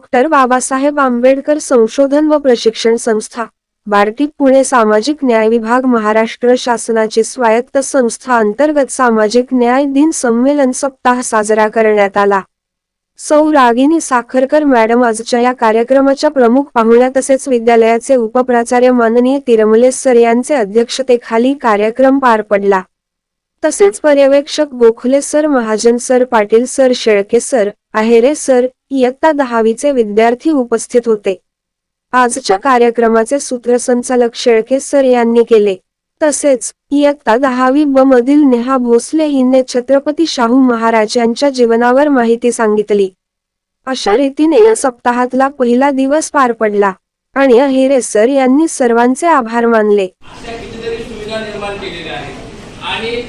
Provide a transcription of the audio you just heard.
Doctor Babasaheb Ambedkar संशोधन व प्रशिक्षण संस्था, बार्टी पुणे सामाजिक न्याय विभाग महाराष्ट्र शासनाची स्वायत्त संस्था अंतर्गत सामाजिक न्याय दिन संमेलन सप्ताह साजरा करण्यात आला। सौ रागिनी साखरकर मॅडम आजच्या या कार्यक्रमाच्या प्रमुख पाहुण्या तसेच विद्यालयाचे उपप्राचार्य माननीय तिरमले सर यांचे अध्यक्षतेखाली कार्यक्रम पार पडला। तसेच पर्यवेक्षक Gokhale sir, Mahajan sir, Patil sir, Shelke sir, Ahere sir, इयत्ता 10वीचे विद्यार्थी उपस्थित होते। आजच्या कार्यक्रमाचे सूत्रसंचालक शेळके सर यांनी केले। तसेच इयत्ता 10वी ब मधील नेहा भोसले हिने छत्रपती शाहू महाराज यांच्या जीवनावर माहिती सांगितली। अशा रीतीने या सप्ताहातला पहिला दिवस पार पडला आणि आहेरे सर यांनी सर्वांचे आभार मानले।